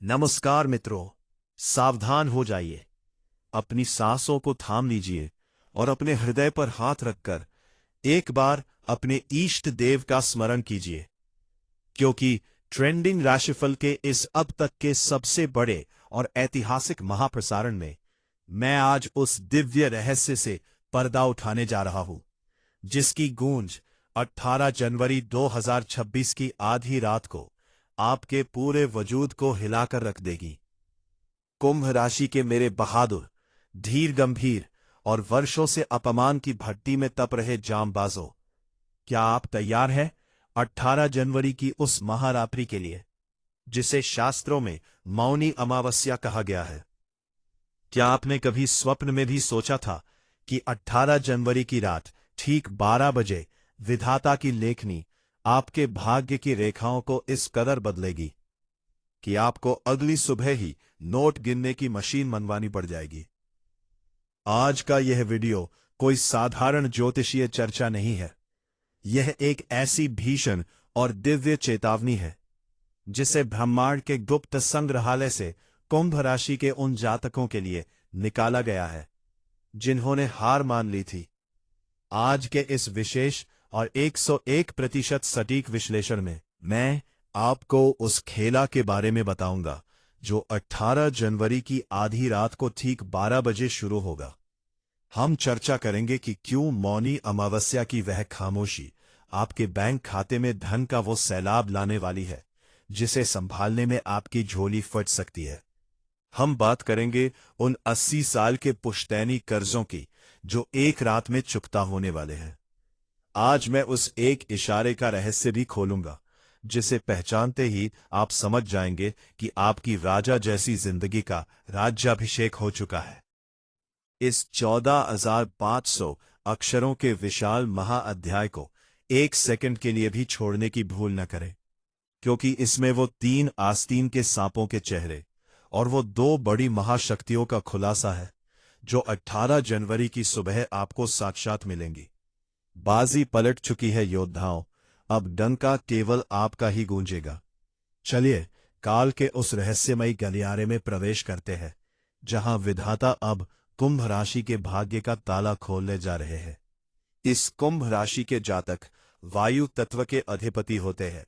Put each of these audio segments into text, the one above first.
नमस्कार मित्रों, सावधान हो जाइए। अपनी सांसों को थाम लीजिए और अपने हृदय पर हाथ रखकर एक बार अपने इष्ट देव का स्मरण कीजिए, क्योंकि ट्रेंडिंग राशिफल के इस अब तक के सबसे बड़े और ऐतिहासिक महाप्रसारण में मैं आज उस दिव्य रहस्य से पर्दा उठाने जा रहा हूं, जिसकी गूंज 18 जनवरी 2026 की आधी रात को आपके पूरे वजूद को हिलाकर रख देगी। कुंभ राशि के मेरे बहादुर, धीर गंभीर और वर्षों से अपमान की भट्टी में तप रहे जांबाजों, क्या आप तैयार हैं 18 जनवरी की उस महारात्रि के लिए, जिसे शास्त्रों में मौनी अमावस्या कहा गया है? क्या आपने कभी स्वप्न में भी सोचा था कि 18 जनवरी की रात ठीक 12 बजे विधाता की लेखनी आपके भाग्य की रेखाओं को इस कदर बदलेगी कि आपको अगली सुबह ही नोट गिनने की मशीन मनवानी पड़ जाएगी? आज का यह वीडियो कोई साधारण ज्योतिषीय चर्चा नहीं है। यह एक ऐसी भीषण और दिव्य चेतावनी है जिसे ब्रह्मांड के गुप्त संग्रहालय से कुंभ राशि के उन जातकों के लिए निकाला गया है जिन्होंने हार मान ली थी। आज के इस विशेष और 101% सटीक विश्लेषण में मैं आपको उस खेला के बारे में बताऊंगा जो 18 जनवरी की आधी रात को ठीक 12 बजे शुरू होगा। हम चर्चा करेंगे कि क्यों मौनी अमावस्या की वह खामोशी आपके बैंक खाते में धन का वो सैलाब लाने वाली है जिसे संभालने में आपकी झोली फट सकती है। हम बात करेंगे उन 80 साल के पुश्तैनी कर्जों की जो एक रात में चुकता होने वाले हैं। आज मैं उस एक इशारे का रहस्य भी खोलूंगा जिसे पहचानते ही आप समझ जाएंगे कि आपकी राजा जैसी जिंदगी का राज्याभिषेक हो चुका है। इस 14,500 अक्षरों के विशाल महाअध्याय को एक सेकंड के लिए भी छोड़ने की भूल न करें, क्योंकि इसमें वो 3 आस्तीन के सांपों के चेहरे और वो 2 बड़ी महाशक्तियों का खुलासा है जो 18 जनवरी की सुबह आपको साक्षात मिलेंगी। बाजी पलट चुकी है योद्धाओं, अब डंका केवल आपका ही गूंजेगा। चलिए काल के उस रहस्यमयी गलियारे में प्रवेश करते हैं जहां विधाता अब कुंभ राशि के भाग्य का ताला खोलने जा रहे हैं। इस कुंभ राशि के जातक वायु तत्व के अधिपति होते हैं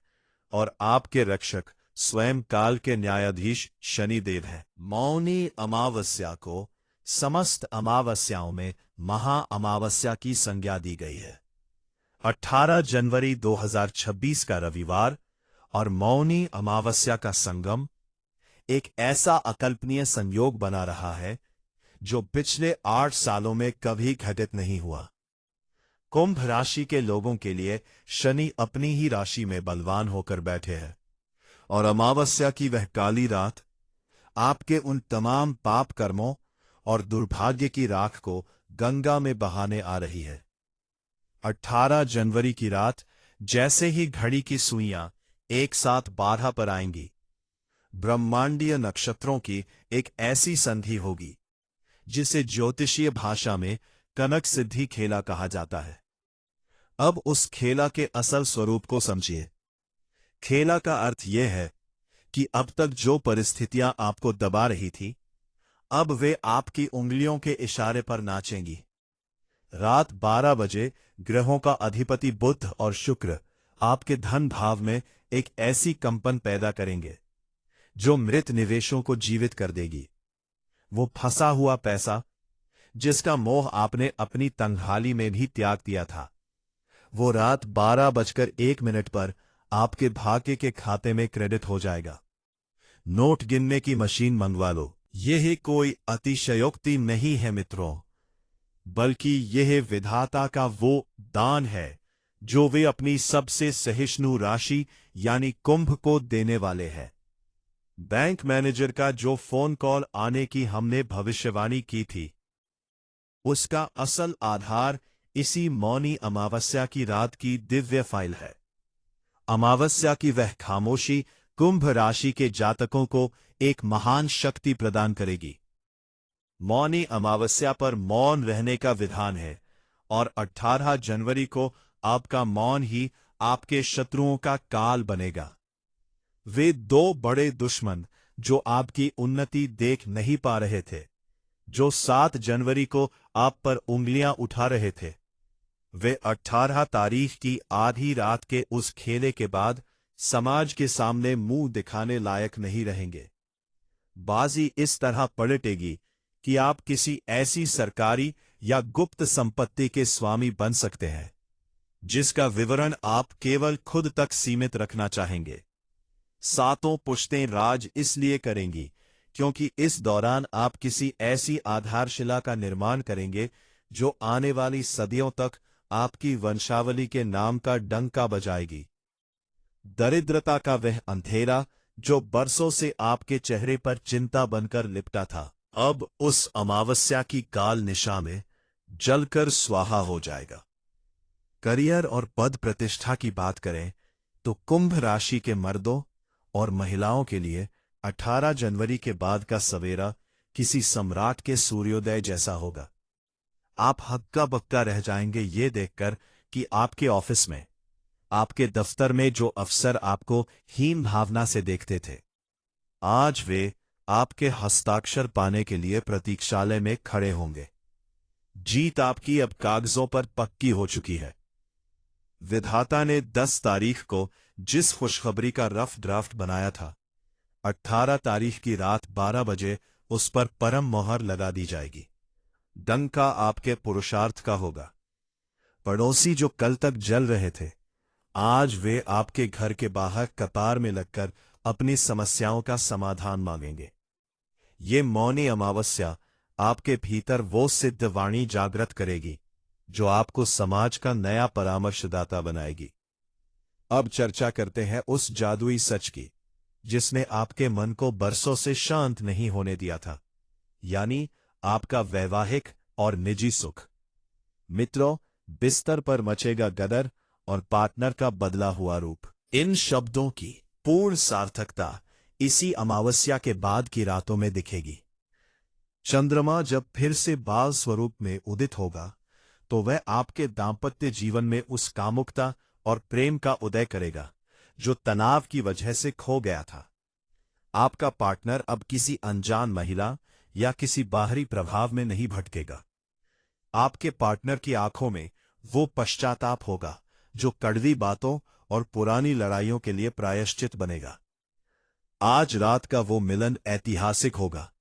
और आपके रक्षक स्वयं काल के न्यायाधीश शनिदेव हैं। मौनी अमावस्या को समस्त अमावस्याओं में महा अमावस्या की संज्ञा दी गई है। 18 जनवरी 2026 का रविवार और मौनी अमावस्या का संगम एक ऐसा अकल्पनीय संयोग बना रहा है जो पिछले 8 सालों में कभी घटित नहीं हुआ। कुंभ राशि के लोगों के लिए शनि अपनी ही राशि में बलवान होकर बैठे हैं और अमावस्या की वह काली रात आपके उन तमाम पाप कर्मों और दुर्भाग्य की राख को गंगा में बहाने आ रही है। 18 जनवरी की रात जैसे ही घड़ी की सुइयां एक साथ 12 पर आएंगी, ब्रह्मांडीय नक्षत्रों की एक ऐसी संधि होगी जिसे ज्योतिषीय भाषा में कनक सिद्धि खेला कहा जाता है। अब उस खेला के असल स्वरूप को समझिए। खेला का अर्थ यह है कि अब तक जो परिस्थितियां आपको दबा रही थी, अब वे आपकी उंगलियों के इशारे पर नाचेंगी। रात 12 बजे ग्रहों का अधिपति बुध और शुक्र आपके धन भाव में एक ऐसी कंपन पैदा करेंगे जो मृत निवेशों को जीवित कर देगी। वो फंसा हुआ पैसा जिसका मोह आपने अपनी तंगहाली में भी त्याग दिया था, वो रात 12:01 पर आपके भाग्य के खाते में क्रेडिट हो जाएगा। नोट गिनने की मशीन मंगवा लो। यह कोई अतिशयोक्ति नहीं है मित्रों, बल्कि यह विधाता का वो दान है जो वे अपनी सबसे सहिष्णु राशि यानी कुंभ को देने वाले हैं। बैंक मैनेजर का जो फोन कॉल आने की हमने भविष्यवाणी की थी, उसका असल आधार इसी मौनी अमावस्या की रात की दिव्य फाइल है। अमावस्या की वह खामोशी कुंभ राशि के जातकों को एक महान शक्ति प्रदान करेगी। मौनी अमावस्या पर मौन रहने का विधान है और 18 जनवरी को आपका मौन ही आपके शत्रुओं का काल बनेगा। वे 2 बड़े दुश्मन जो आपकी उन्नति देख नहीं पा रहे थे, जो 7 जनवरी को आप पर उंगलियां उठा रहे थे, वे 18 तारीख की आधी रात के उस खेले के बाद समाज के सामने मुंह दिखाने लायक नहीं रहेंगे। बाजी इस तरह पलटेगी कि आप किसी ऐसी सरकारी या गुप्त संपत्ति के स्वामी बन सकते हैं जिसका विवरण आप केवल खुद तक सीमित रखना चाहेंगे। 7 पुश्तें राज इसलिए करेंगी क्योंकि इस दौरान आप किसी ऐसी आधारशिला का निर्माण करेंगे जो आने वाली सदियों तक आपकी वंशावली के नाम का डंका बजाएगी। दरिद्रता का वह अंधेरा जो बरसों से आपके चेहरे पर चिंता बनकर लिपटा था, अब उस अमावस्या की काल निशा में जलकर स्वाहा हो जाएगा। करियर और पद प्रतिष्ठा की बात करें तो कुंभ राशि के मर्दों और महिलाओं के लिए 18 जनवरी के बाद का सवेरा किसी सम्राट के सूर्योदय जैसा होगा। आप हक्का बक्का रह जाएंगे ये देखकर कि आपके ऑफिस में, आपके दफ्तर में जो अफसर आपको हीन भावना से देखते थे, आज वे आपके हस्ताक्षर पाने के लिए प्रतीक्षालय में खड़े होंगे। जीत आपकी अब कागजों पर पक्की हो चुकी है। विधाता ने 10 तारीख को जिस खुशखबरी का रफ ड्राफ्ट बनाया था, 18 तारीख की रात 12 बजे उस पर परम मोहर लगा दी जाएगी। डंका आपके पुरुषार्थ का होगा। पड़ोसी जो कल तक जल रहे थे, आज वे आपके घर के बाहर कतार में लगकर अपनी समस्याओं का समाधान मांगेंगे। ये मौनी अमावस्या आपके भीतर वो सिद्ध वाणी जागृत करेगी जो आपको समाज का नया परामर्शदाता बनाएगी। अब चर्चा करते हैं उस जादुई सच की जिसने आपके मन को बरसों से शांत नहीं होने दिया था, यानी आपका वैवाहिक और निजी सुख। मित्रों, बिस्तर पर मचेगा गदर और पार्टनर का बदला हुआ रूप। इन शब्दों की पूर्ण सार्थकता इसी अमावस्या के बाद की रातों में दिखेगी। चंद्रमा जब फिर से बाल स्वरूप में उदित होगा तो वह आपके दांपत्य जीवन में उस कामुकता और प्रेम का उदय करेगा जो तनाव की वजह से खो गया था। आपका पार्टनर अब किसी अनजान महिला या किसी बाहरी प्रभाव में नहीं भटकेगा। आपके पार्टनर की आंखों में वो पश्चाताप होगा जो कड़वी बातों और पुरानी लड़ाइयों के लिए प्रायश्चित बनेगा। आज रात का वो मिलन ऐतिहासिक होगा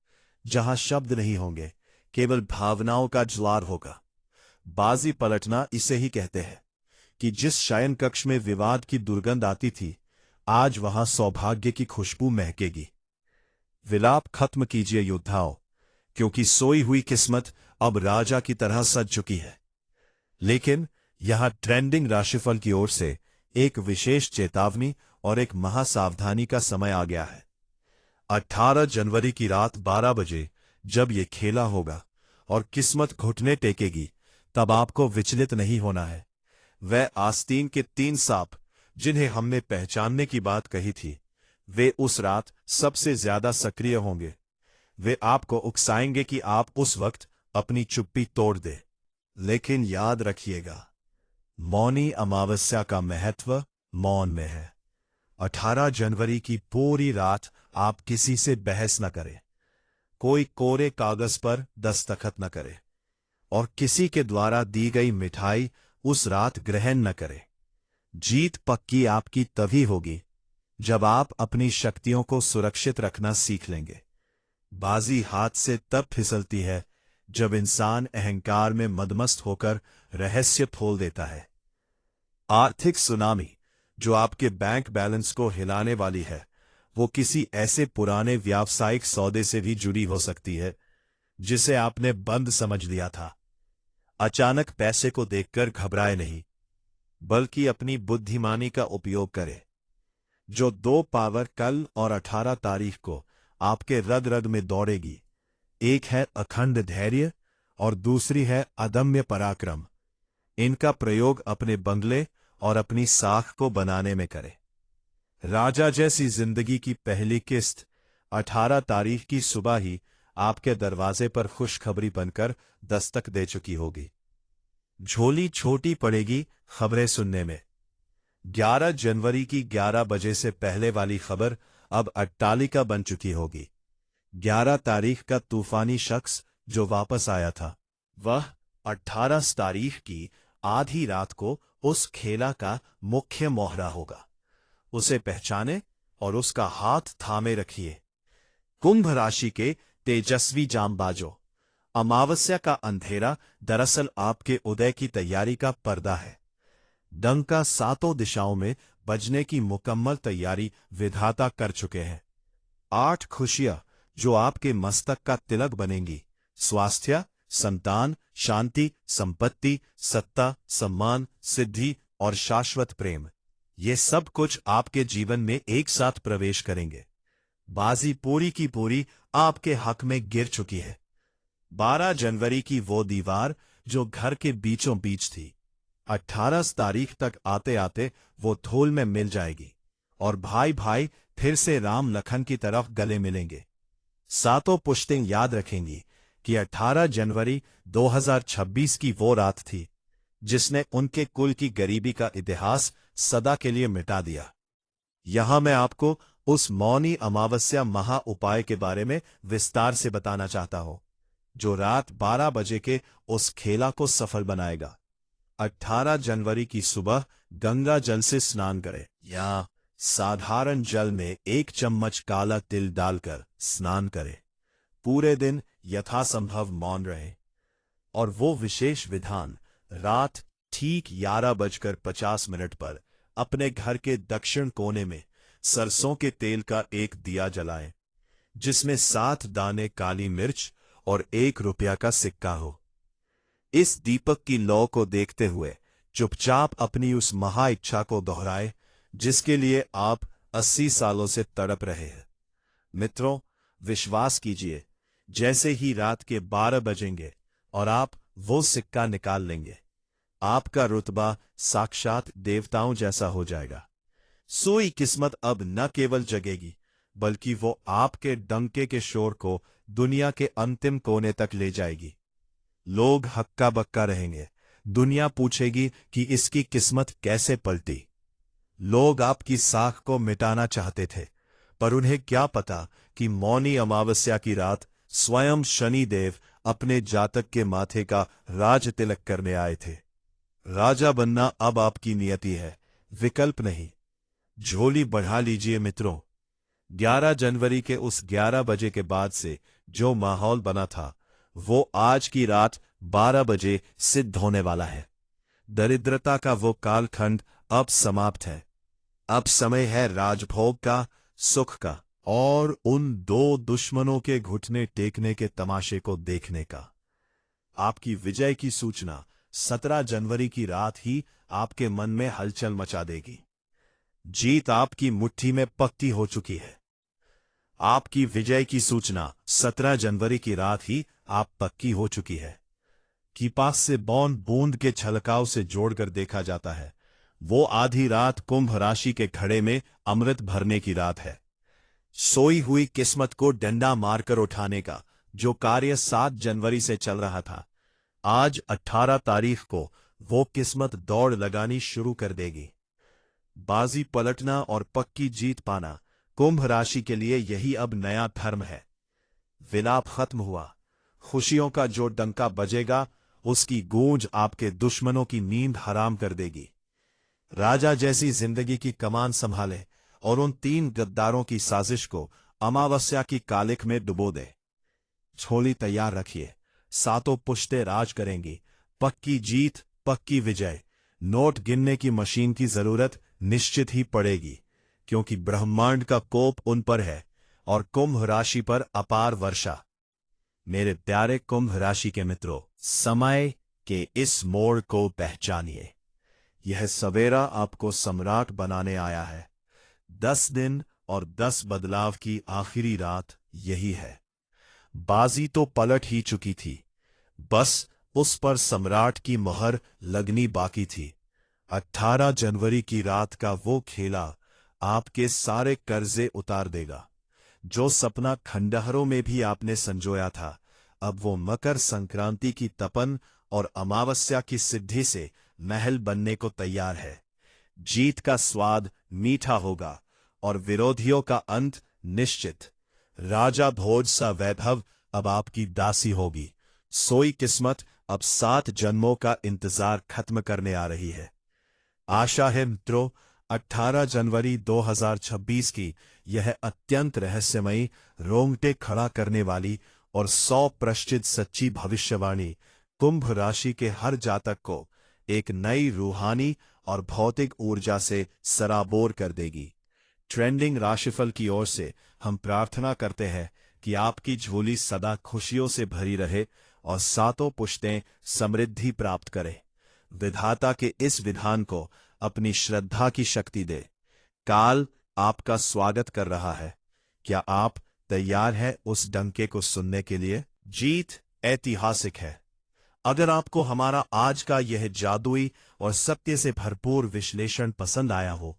जहां शब्द नहीं होंगे, केवल भावनाओं का ज्वार होगा। बाजी पलटना इसे ही कहते हैं कि जिस शयन कक्ष में विवाद की दुर्गंध आती थी, आज वहां सौभाग्य की खुशबू महकेगी। विलाप खत्म कीजिए योद्धाओं, क्योंकि सोई हुई किस्मत अब राजा की तरह सज चुकी है। लेकिन यहां ट्रेंडिंग राशिफल की ओर से एक विशेष चेतावनी और एक महासावधानी का समय आ गया है। 18 जनवरी की रात 12 बजे जब ये खेला होगा और किस्मत घुटने टेकेगी, तब आपको विचलित नहीं होना है। वह आस्तीन के 3 सांप जिन्हें हमने पहचानने की बात कही थी, वे उस रात सबसे ज्यादा सक्रिय होंगे। वे आपको उकसाएंगे कि आप उस वक्त अपनी चुप्पी तोड़ दे। लेकिन याद रखिएगा, मौनी अमावस्या का महत्व मौन में है। 18 जनवरी की पूरी रात आप किसी से बहस न करें, कोई कोरे कागज पर दस्तखत न करे और किसी के द्वारा दी गई मिठाई उस रात ग्रहण न करे। जीत पक्की आपकी तभी होगी जब आप अपनी शक्तियों को सुरक्षित रखना सीख लेंगे। बाजी हाथ से तब फिसलती है जब इंसान अहंकार में मदमस्त होकर रहस्य खोल देता है। आर्थिक सुनामी जो आपके बैंक बैलेंस को हिलाने वाली है, वो किसी ऐसे पुराने व्यावसायिक सौदे से भी जुड़ी हो सकती है जिसे आपने बंद समझ लिया था। अचानक पैसे को देखकर घबराए नहीं, बल्कि अपनी बुद्धिमानी का उपयोग करें। जो 2 पावर कल और 18 तारीख को आपके रग रग में दौड़ेगी, एक है अखंड धैर्य और दूसरी है अदम्य पराक्रम। इनका प्रयोग अपने बंगले और अपनी साख को बनाने में करें। राजा जैसी जिंदगी की पहली किस्त 18 तारीख की सुबह ही आपके दरवाजे पर खुशखबरी बनकर दस्तक दे चुकी होगी। झोली छोटी पड़ेगी खबरें सुनने में। 11 जनवरी की 11 बजे से पहले वाली खबर अब अट्टालिका बन चुकी होगी। 11 तारीख का तूफानी शख्स जो वापस आया था, वह 18 तारीख की आधी रात को उस खेला का मुख्य मोहरा होगा। उसे पहचाने और उसका हाथ थामे रखिए। कुंभ राशि के तेजस्वी जांबाजों, अमावस्या का अंधेरा दरअसल आपके उदय की तैयारी का पर्दा है। डंका सातों दिशाओं में बजने की मुकम्मल तैयारी विधाता कर चुके हैं। 8 खुशियां जो आपके मस्तक का तिलक बनेंगी, स्वास्थ्य, संतान, शांति, संपत्ति, सत्ता, सम्मान, सिद्धि और शाश्वत प्रेम, ये सब कुछ आपके जीवन में एक साथ प्रवेश करेंगे। बाजी पूरी की पूरी आपके हक में गिर चुकी है। 12 जनवरी की वो दीवार जो घर के बीचों बीच थी, 18 तारीख तक आते आते वो धूल में मिल जाएगी और भाई भाई फिर से राम लखन की तरफ गले मिलेंगे। सातों पुश्तें याद रखेंगी कि 18 जनवरी 2026 की वो रात थी जिसने उनके कुल की गरीबी का इतिहास सदा के लिए मिटा दिया। यहां मैं आपको उस मौनी अमावस्या महा उपाय के बारे में विस्तार से बताना चाहता हूं, जो रात 12 बजे के उस खेला को सफल बनाएगा। 18 जनवरी की सुबह गंगा जल से स्नान करें या साधारण जल में 1 चम्मच काला तिल डालकर स्नान करें। पूरे दिन यथासंभव मौन रहे और वो विशेष विधान रात ठीक 11:50 पर अपने घर के दक्षिण कोने में सरसों के तेल का एक दिया जलाएं, जिसमें 7 दाने काली मिर्च और 1 रुपया का सिक्का हो। इस दीपक की लौ को देखते हुए चुपचाप अपनी उस महा इच्छा को दोहराए जिसके लिए आप 80 सालों से तड़प रहे हैं। मित्रों, विश्वास कीजिए, जैसे ही रात के 12 बजेंगे और आप वो सिक्का निकाल लेंगे, आपका रुतबा साक्षात देवताओं जैसा हो जाएगा। सोई किस्मत अब न केवल जगेगी, बल्कि वो आपके डंके के शोर को दुनिया के अंतिम कोने तक ले जाएगी। लोग हक्का बक्का रहेंगे, दुनिया पूछेगी कि इसकी किस्मत कैसे पलटी। लोग आपकी साख को मिटाना चाहते थे, पर उन्हें क्या पता कि मौनी अमावस्या की रात स्वयं शनिदेव अपने जातक के माथे का राज तिलक करने आए थे। राजा बनना अब आपकी नियति है, विकल्प नहीं। झोली बढ़ा लीजिए मित्रों। 11 जनवरी के उस 11 बजे के बाद से जो माहौल बना था, वो आज की रात 12 बजे सिद्ध होने वाला है। दरिद्रता का वो कालखंड अब समाप्त है। अब समय है राजभोग का, सुख का और उन 2 दुश्मनों के घुटने टेकने के तमाशे को देखने का। आपकी विजय की सूचना 17 जनवरी की रात ही आपके मन में हलचल मचा देगी। जीत आपकी मुट्ठी में पक्की हो चुकी है। आपकी विजय की सूचना 17 जनवरी की रात ही आप पक्की हो चुकी है। कि पास से बौंद बूंद के छलकाव से जोड़कर देखा जाता है, वो आधी रात कुंभ राशि के घड़े में अमृत भरने की रात है। सोई हुई किस्मत को डंडा मारकर उठाने का जो कार्य 7 जनवरी से चल रहा था, आज 18 तारीख को वो किस्मत दौड़ लगानी शुरू कर देगी। बाजी पलटना और पक्की जीत पाना कुंभ राशि के लिए यही अब नया धर्म है। विलाप खत्म हुआ। खुशियों का जो डंका बजेगा, उसकी गूंज आपके दुश्मनों की नींद हराम कर देगी। राजा जैसी जिंदगी की कमान संभाले और उन 3 गद्दारों की साजिश को अमावस्या की कालिख में डुबो दे। झोली तैयार रखिए, सातों पुश्ते राज करेंगी। पक्की जीत, पक्की विजय। नोट गिनने की मशीन की जरूरत निश्चित ही पड़ेगी, क्योंकि ब्रह्मांड का कोप उन पर है और कुंभ राशि पर अपार वर्षा। मेरे प्यारे कुंभ राशि के मित्रों, समय के इस मोड़ को पहचानिए। यह सवेरा आपको सम्राट बनाने आया है। 10 दिन और 10 बदलाव की आखिरी रात यही है। बाजी तो पलट ही चुकी थी, बस उस पर सम्राट की मोहर लगनी बाकी थी। 18 जनवरी की रात का वो खेला आपके सारे कर्जे उतार देगा। जो सपना खंडहरों में भी आपने संजोया था, अब वो मकर संक्रांति की तपन और अमावस्या की सिद्धि से महल बनने को तैयार है। जीत का स्वाद मीठा होगा और विरोधियों का अंत निश्चित। राजा भोज सा वैभव अब आपकी दासी होगी। सोई किस्मत अब 7 जन्मों का इंतजार खत्म करने आ रही है। आशा है मित्रों, 18 जनवरी 2026 की यह अत्यंत रहस्यमयी, रोंगटे खड़ा करने वाली और 100% सच्ची भविष्यवाणी कुंभ राशि के हर जातक को एक नई रूहानी और भौतिक ऊर्जा से सराबोर कर देगी। ट्रेंडिंग राशिफल की ओर से हम प्रार्थना करते हैं कि आपकी झोली सदा खुशियों से भरी रहे और 7 पुश्तें समृद्धि प्राप्त करें। विधाता के इस विधान को अपनी श्रद्धा की शक्ति दे। काल आपका स्वागत कर रहा है। क्या आप तैयार हैं उस डंके को सुनने के लिए? जीत ऐतिहासिक है। अगर आपको हमारा आज का यह जादुई और सत्य से भरपूर विश्लेषण पसंद आया हो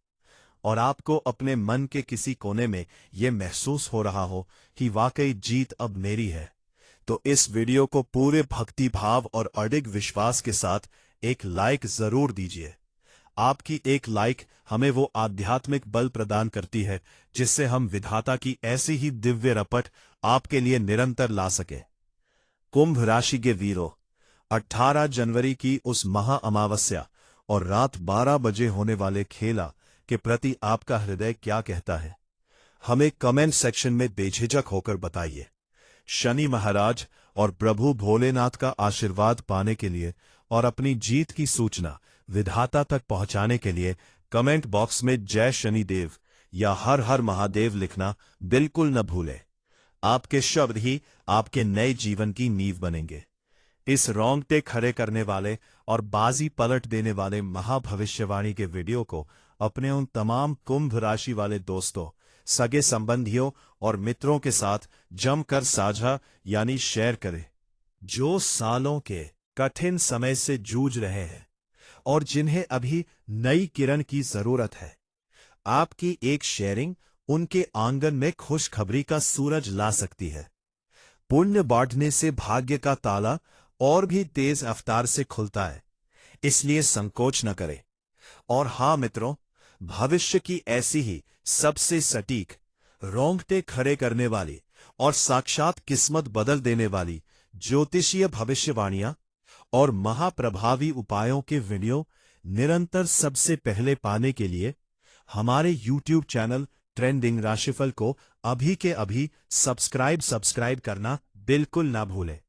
और आपको अपने मन के किसी कोने में यह महसूस हो रहा हो कि वाकई जीत अब मेरी है, तो इस वीडियो को पूरे भक्ति भाव और अडिग विश्वास के साथ एक लाइक जरूर दीजिए। आपकी एक लाइक हमें वो आध्यात्मिक बल प्रदान करती है जिससे हम विधाता की ऐसी ही दिव्य रपट आपके लिए निरंतर ला सके। कुंभ राशि के वीरों, 18 जनवरी की उस महा अमावस्या और रात 12 बजे होने वाले खेला के प्रति आपका हृदय क्या कहता है? हमें कमेंट सेक्शन में बेझिझक होकर बताइए। शनि महाराज और प्रभु भोलेनाथ का आशीर्वाद पाने के लिए और अपनी जीत की सूचना विधाता तक पहुंचाने के लिए कमेंट बॉक्स में जय शनिदेव या हर हर महादेव लिखना बिल्कुल न भूलें। आपके शब्द ही आपके नए जीवन की नींव बनेंगे। इस रोंगटे खड़े करने वाले और बाजी पलट देने वाले महाभविष्यवाणी के वीडियो को अपने उन तमाम कुंभ राशि वाले दोस्तों, सगे संबंधियों और मित्रों के साथ जमकर साझा यानी शेयर करें, जो सालों के कठिन समय से जूझ रहे हैं और जिन्हें अभी नई किरण की जरूरत है। आपकी एक शेयरिंग उनके आंगन में खुशखबरी का सूरज ला सकती है। पुण्य बांटने से भाग्य का ताला और भी तेज रफ्तार से खुलता है, इसलिए संकोच न करें। और हां मित्रों, भविष्य की ऐसी ही सबसे सटीक, रोंगटे खड़े करने वाली और साक्षात किस्मत बदल देने वाली ज्योतिषीय भविष्यवाणियां और महाप्रभावी उपायों के वीडियो निरंतर सबसे पहले पाने के लिए हमारे YouTube चैनल ट्रेंडिंग राशिफल को अभी के अभी सब्सक्राइब करना बिल्कुल ना भूलें।